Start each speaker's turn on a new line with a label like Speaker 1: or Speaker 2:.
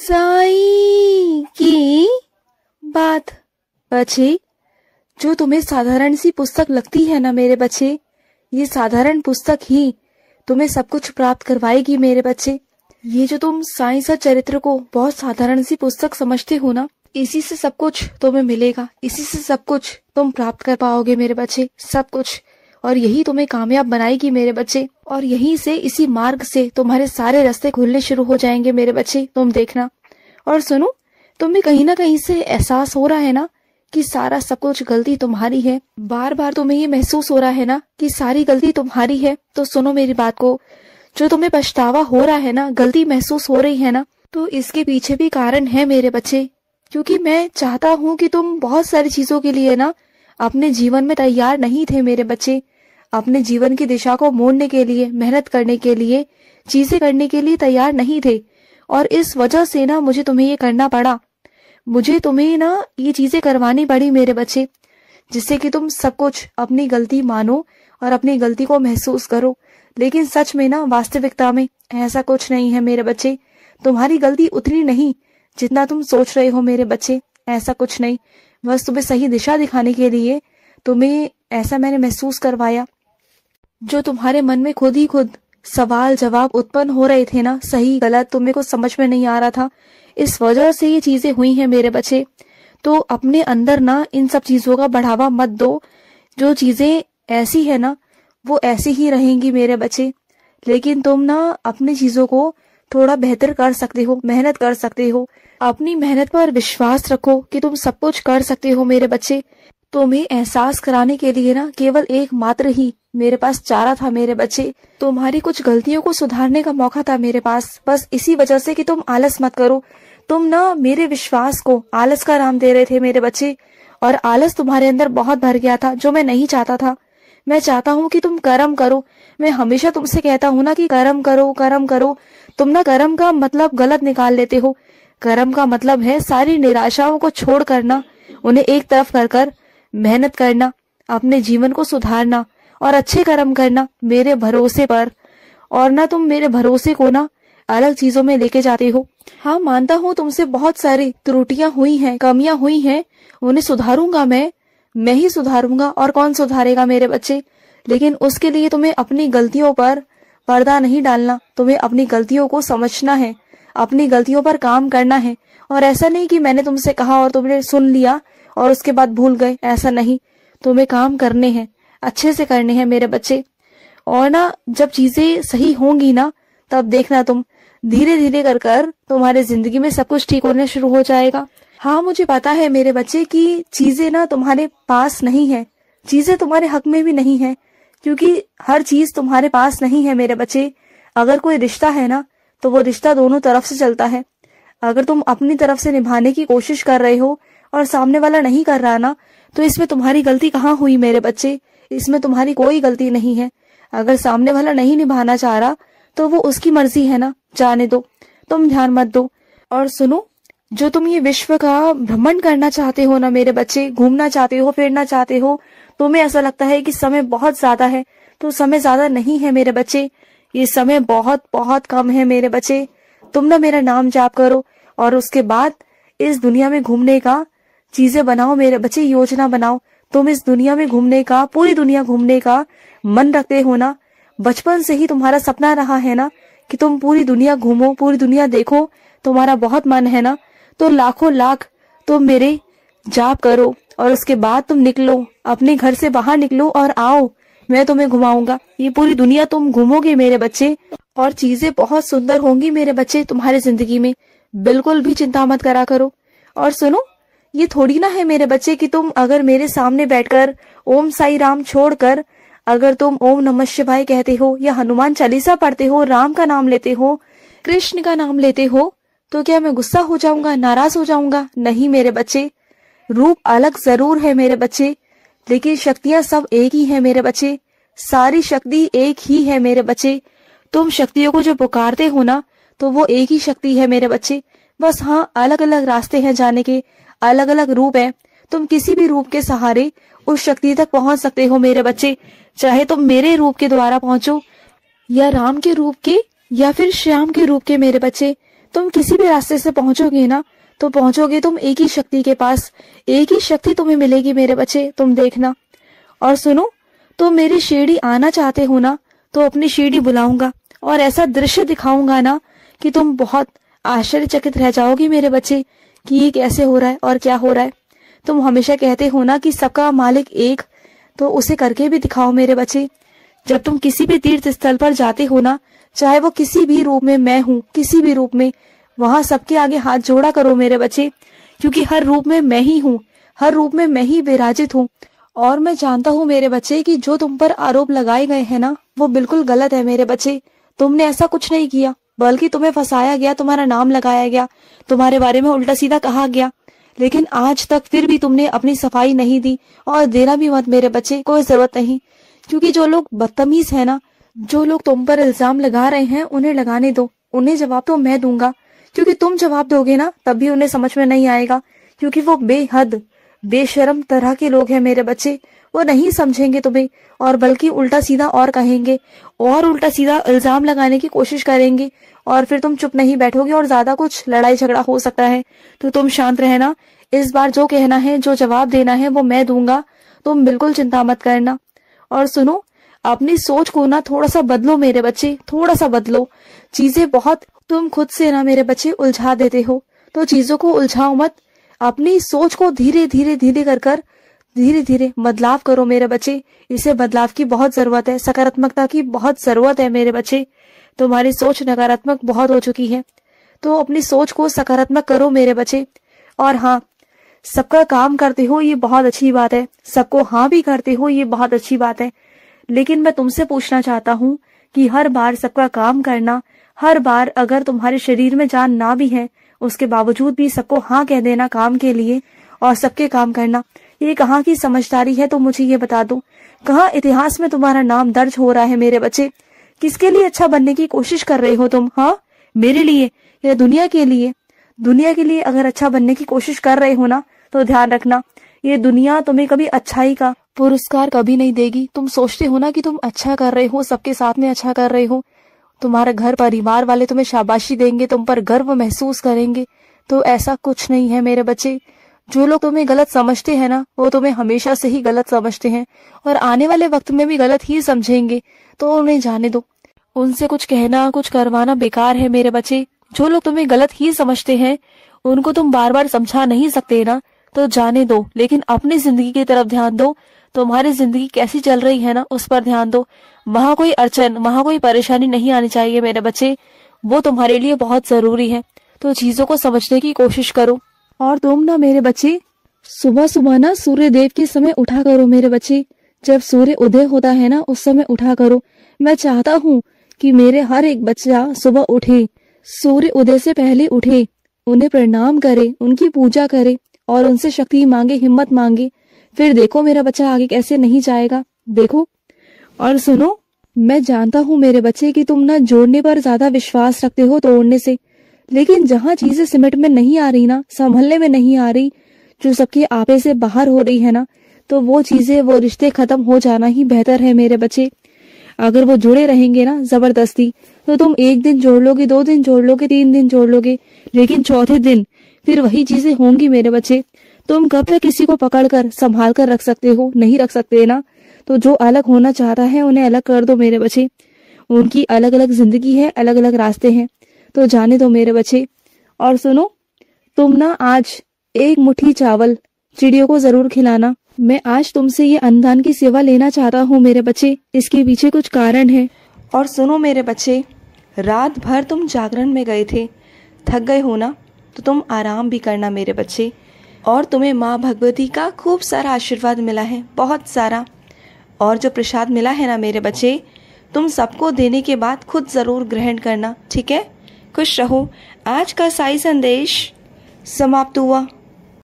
Speaker 1: साईं की बात। बच्चे, जो तुम्हें साधारण सी पुस्तक लगती है ना मेरे बच्चे, ये साधारण पुस्तक ही तुम्हें सब कुछ प्राप्त करवाएगी मेरे बच्चे। ये जो तुम साईं चरित्र को बहुत साधारण सी पुस्तक समझते हो ना, इसी से सब कुछ तुम्हें मिलेगा, इसी से सब कुछ तुम प्राप्त कर पाओगे मेरे बच्चे, सब कुछ। और यही तुम्हें कामयाब बनाएगी मेरे बच्चे। और यहीं से, इसी मार्ग से तुम्हारे सारे रास्ते खुलने शुरू हो जाएंगे मेरे बच्चे, तुम देखना। और सुनो, तुम्हें कहीं ना कहीं से एहसास हो रहा है ना कि सारा सब कुछ गलती तुम्हारी है। बार बार तुम्हें ये महसूस हो रहा है ना कि सारी गलती तुम्हारी है। तो सुनो मेरी बात को, जो तुम्हें पछतावा हो रहा है ना, गलती महसूस हो रही है ना, तो इसके पीछे भी कारण है मेरे बच्चे। क्योंकि मैं चाहता हूँ कि तुम बहुत सारी चीजों के लिए ना अपने जीवन में तैयार नहीं थे मेरे बच्चे। अपने जीवन की दिशा को मोड़ने के लिए, मेहनत करने के लिए, चीजें करने के लिए तैयार नहीं थे। और इस वजह से ना मुझे तुम्हें ये करना पड़ा, मुझे तुम्हें ना ये चीजें करवानी पड़ी मेरे बच्चे, जिससे कि तुम सब कुछ अपनी गलती मानो और अपनी गलती को महसूस करो। लेकिन सच में ना, वास्तविकता में ऐसा कुछ नहीं है मेरे बच्चे। तुम्हारी गलती उतनी नहीं जितना तुम सोच रहे हो मेरे बच्चे, ऐसा कुछ नहीं। बस तुम्हें सही दिशा दिखाने के लिए तुम्हें ऐसा मैंने महसूस करवाया। जो तुम्हारे मन में खुद ही खुद सवाल जवाब उत्पन्न हो रहे थे ना, सही गलत तुम्हें को समझ में नहीं आ रहा था, इस वजह से ये चीजें हुई हैं मेरे बच्चे। तो अपने अंदर ना इन सब चीजों का बढ़ावा मत दो। जो चीजें ऐसी है ना, वो ऐसी ही रहेंगी मेरे बच्चे। लेकिन तुम ना अपनी चीजों को थोड़ा बेहतर कर सकते हो, मेहनत कर सकते हो। अपनी मेहनत पर विश्वास रखो कि तुम सब कुछ कर सकते हो मेरे बच्चे। तुम्हें एहसास कराने के लिए ना केवल एक मात्र ही मेरे पास चारा था मेरे बच्चे। तुम्हारी कुछ गलतियों को सुधारने का मौका था मेरे पास, बस इसी वजह से कि तुम आलस मत करो। तुम ना मेरे विश्वास को आलस का नाम दे रहे थे मेरे बच्चे, और आलस तुम्हारे अंदर बहुत भर गया था, जो मैं नहीं चाहता था। मैं चाहता हूँ कि तुम कर्म करो। मैं हमेशा तुमसे कहता हूँ ना कि कर्म करो, कर्म करो। तुम ना कर्म का मतलब गलत निकाल लेते हो। कर्म का मतलब है सारी निराशाओं को छोड़ करना, उन्हें एक तरफ कर मेहनत करना, अपने जीवन को सुधारना और अच्छे कर्म करना मेरे भरोसे पर। और ना तुम मेरे भरोसे को ना अलग चीजों में लेके जाते हो। हाँ, मानता हूँ तुमसे बहुत सारी त्रुटियां हुई हैं, कमियां हुई हैं, उन्हें सुधारूंगा मैं ही सुधारूंगा, और कौन सुधारेगा मेरे बच्चे। लेकिन उसके लिए तुम्हें अपनी गलतियों पर पर्दा नहीं डालना, तुम्हें अपनी गलतियों को समझना है, अपनी गलतियों पर काम करना है। और ऐसा नहीं कि मैंने तुमसे कहा और तुमने सुन लिया और उसके बाद भूल गए, ऐसा नहीं। तुम्हें काम करने हैं, अच्छे से करने हैं मेरे बच्चे। और ना जब चीजें सही होंगी ना, तब देखना तुम धीरे धीरे कर तुम्हारे जिंदगी में सब कुछ ठीक होने शुरू हो जाएगा। हाँ, मुझे पता है मेरे बच्चे कि चीजें ना तुम्हारे पास नहीं है, चीजें तुम्हारे हक में भी नहीं है, क्योंकि हर चीज तुम्हारे पास नहीं है मेरे बच्चे। अगर कोई रिश्ता है ना, तो वो रिश्ता दोनों तरफ से चलता है। अगर तुम अपनी तरफ से निभाने की कोशिश कर रहे हो और सामने वाला नहीं कर रहा ना, तो इसमें तुम्हारी गलती कहाँ हुई मेरे बच्चे, इसमें तुम्हारी कोई गलती नहीं है। अगर सामने वाला नहीं निभाना चाह रहा तो वो उसकी मर्जी है ना, जाने दो, तुम ध्यान मत दो। और सुनो, जो तुम ये विश्व का भ्रमण करना चाहते हो ना मेरे बच्चे, घूमना चाहते हो, फिरना चाहते हो, तुम्हें ऐसा लगता है कि समय बहुत ज्यादा है, तो समय ज्यादा नहीं है मेरे बच्चे, ये समय बहुत बहुत कम है मेरे बच्चे। तुम ना मेरा नाम जाप करो और उसके बाद इस दुनिया में घूमने का चीजें बनाओ मेरे बच्चे, योजना बनाओ। तुम इस दुनिया में घूमने का, पूरी दुनिया घूमने का मन रखते हो ना, बचपन से ही तुम्हारा सपना रहा है ना कि तुम पूरी दुनिया घूमो, पूरी दुनिया देखो, तुम्हारा बहुत मन है ना, तो लाखों लाख तुम मेरे जाप करो और उसके बाद तुम निकलो, अपने घर से बाहर निकलो और आओ, मैं तुम्हें घुमाऊंगा। ये पूरी दुनिया तुम घूमोगे मेरे बच्चे, और चीजें बहुत सुंदर होंगी मेरे बच्चे तुम्हारी जिंदगी में, बिल्कुल भी चिंता मत करा करो। और सुनो, ये थोड़ी ना है मेरे बच्चे कि तुम अगर मेरे सामने बैठकर ओम साई राम छोड़कर अगर तुम ओम नमः शिवाय कहते हो या हनुमान चालीसा पढ़ते हो, राम का नाम लेते हो, कृष्ण का नाम लेते हो, तो क्या मैं गुस्सा हो जाऊंगा, नाराज हो जाऊंगा? नहीं मेरे बच्चे, रूप अलग जरूर है मेरे बच्चे, लेकिन शक्तियां सब एक ही है मेरे बच्चे, सारी शक्ति एक ही है मेरे बच्चे। तुम शक्तियों को जो पुकारते हो ना, तो वो एक ही शक्ति है मेरे बच्चे। बस हाँ, अलग अलग रास्ते हैं जाने के, अलग अलग रूप है। तुम किसी भी रूप के सहारे उस शक्ति तक पहुंच सकते हो मेरे बच्चे, चाहे तुम मेरे रूप के द्वारा पहुंचो या राम के रूप के या फिर श्याम के रूप के मेरे बच्चे। तुम किसी भी रास्ते से पहुंचोगे ना, तो पहुंचोगे तुम एक ही शक्ति के पास। एक ही शक्ति तुम्हें मिलेगी मेरे बच्चे, तुम देखना। और सुनो, तुम मेरी शिरडी आना चाहते हो ना, तो अपनी शिरडी बुलाऊंगा और ऐसा दृश्य दिखाऊंगा ना कि तुम बहुत आश्चर्यचकित रह जाओगी मेरे बच्चे कि ये कैसे हो रहा है और क्या हो रहा है। तुम हमेशा कहते हो ना कि सबका मालिक एक, तो उसे करके भी दिखाओ मेरे बच्चे। जब तुम किसी भी तीर्थ स्थल पर जाते हो ना, चाहे वो किसी भी रूप में मैं हूँ, किसी भी रूप में, वहां सबके आगे हाथ जोड़ा करो मेरे बच्चे, क्योंकि हर रूप में मैं ही हूँ, हर रूप में मैं ही विराजित हूँ। और मैं जानता हूँ मेरे बच्चे कि जो तुम पर आरोप लगाए गए हैं ना, वो बिल्कुल गलत है मेरे बच्चे। तुमने ऐसा कुछ नहीं किया, बल्कि तुम्हें फंसाया गया, तुम्हारा नाम लगाया गया, तुम्हारे बारे में उल्टा सीधा कहा गया। लेकिन आज तक फिर भी तुमने अपनी सफाई नहीं दी, और देना भी मत मेरे बच्चे, कोई जरूरत नहीं। क्योंकि जो लोग बदतमीज है ना, जो लोग तुम पर इल्जाम लगा रहे हैं, उन्हें लगाने दो, उन्हें जवाब तो मैं दूंगा। क्योंकि तुम जवाब दोगे ना, तब भी उन्हें समझ में नहीं आएगा, क्योंकि वो बेहद बेशर्म तरह के लोग हैं मेरे बच्चे। वो नहीं समझेंगे तुम्हें, और बल्कि उल्टा सीधा और कहेंगे, और उल्टा सीधा इल्जाम लगाने की कोशिश करेंगे, और फिर तुम चुप नहीं बैठोगे और ज्यादा कुछ लड़ाई झगड़ा हो सकता है। तो तुम शांत रहना। इस बार जो कहना है, जो जवाब देना है, वो मैं दूंगा, तुम बिल्कुल चिंता मत करना। और सुनो, अपनी सोच को ना थोड़ा सा बदलो मेरे बच्चे, थोड़ा सा बदलो। चीजें बहुत तुम खुद से ना मेरे बच्चे उलझा देते हो, तो चीजों को उलझाओ मत। अपनी सोच को धीरे धीरे धीरे कर धीरे धीरे बदलाव करो मेरे बच्चे। इसे बदलाव की बहुत जरूरत है, सकारात्मकता की बहुत जरूरत है मेरे बच्चे। तुम्हारी सोच नकारात्मक बहुत हो चुकी है, तो अपनी सोच को सकारात्मक करो मेरे बच्चे। और हाँ, सबका काम करते हो ये बहुत अच्छी बात है, सबको हाँ भी करते हो ये बहुत अच्छी बात है। लेकिन मैं तुमसे पूछना चाहता हूँ कि हर बार सबका काम करना, हर बार अगर तुम्हारे शरीर में जान ना भी है, उसके बावजूद भी सबको हाँ कह देना काम के लिए और सबके काम करना, ये कहाँ की समझदारी है? तो मुझे ये बता दो, कहाँ इतिहास में तुम्हारा नाम दर्ज हो रहा है मेरे बच्चे? किसके लिए अच्छा बनने की कोशिश कर रहे हो तुम? हाँ, मेरे लिए या दुनिया के लिए? दुनिया के लिए अगर अच्छा बनने की कोशिश कर रहे हो ना, तो ध्यान रखना, ये दुनिया तुम्हें कभी अच्छाई का पुरस्कार कभी नहीं देगी। तुम सोचते हो ना कि तुम अच्छा कर रहे हो, सबके साथ में अच्छा कर रहे हो, तुम्हारे घर परिवार वाले तुम्हें शाबाशी देंगे, तुम पर गर्व महसूस करेंगे, तो ऐसा कुछ नहीं है मेरे बच्चे। जो लोग तुम्हें गलत समझते हैं ना, वो तुम्हें हमेशा से ही गलत समझते हैं, और आने वाले वक्त में भी गलत ही समझेंगे, तो उन्हें जाने दो। उनसे कुछ कहना, कुछ करवाना बेकार है मेरे बच्चे। जो लोग तुम्हें गलत ही समझते हैं, उनको तुम बार बार समझा नहीं सकते ना, तो जाने दो। लेकिन अपनी जिंदगी की तरफ ध्यान दो, तुम्हारी जिंदगी कैसी चल रही है ना, उस पर ध्यान दो। वहां कोई अड़चन, वहां कोई परेशानी नहीं आनी चाहिए मेरे बच्चे, वो तुम्हारे लिए बहुत जरूरी है। तो चीजों को समझने की कोशिश करो। और तुम ना मेरे बच्चे, सुबह सुबह ना सूर्य देव के समय उठा करो मेरे बच्चे। जब सूर्य उदय होता है ना, उस समय उठा करो। मैं चाहता हूँ कि मेरे हर एक बच्चा सुबह उठे, सूर्य उदय से पहले उठे, उन्हें प्रणाम करे, उनकी पूजा करे और उनसे शक्ति मांगे, हिम्मत मांगे। फिर देखो मेरा बच्चा आगे कैसे नहीं जाएगा, देखो। और सुनो, मैं जानता हूँ मेरे बच्चे कि तुम ना जोड़ने पर ज्यादा विश्वास रखते हो तोड़ने से। लेकिन जहाँ चीजें सिमट में नहीं आ रही ना, संभलने में नहीं आ रही, जो सबके आपे से बाहर हो रही है ना, तो वो चीजें, वो रिश्ते खत्म हो जाना ही बेहतर है मेरे बच्चे। अगर वो जुड़े रहेंगे ना जबरदस्ती, तो तुम एक दिन जोड़ लोगे, 2 दिन जोड़ लोगे, 3 दिन जोड़ लोगे, लेकिन चौथे दिन फिर वही चीजें होंगी मेरे बच्चे। तुम कब तक किसी को पकड़कर संभाल कर रख सकते हो? नहीं रख सकते ना। तो जो अलग होना चाहता है, उन्हें अलग कर दो मेरे बच्चे। उनकी अलग अलग जिंदगी है, अलग अलग रास्ते हैं, तो जाने दो मेरे बच्चे। और सुनो, तुम ना आज एक मुट्ठी चावल चिड़ियों को जरूर खिलाना। मैं आज तुमसे ये अन्नदान की सेवा लेना चाहता हूँ मेरे बच्चे, इसके पीछे कुछ कारण है। और सुनो मेरे बच्चे, रात भर तुम जागरण में गए थे, थक गए हो ना, तो तुम आराम भी करना मेरे बच्चे। और तुम्हें माँ भगवती का खूब सारा आशीर्वाद मिला है, बहुत सारा। और जो प्रसाद मिला है ना मेरे बच्चे, तुम सबको देने के बाद खुद जरूर ग्रहण करना, ठीक है? खुश रहो। आज का साई संदेश समाप्त हुआ।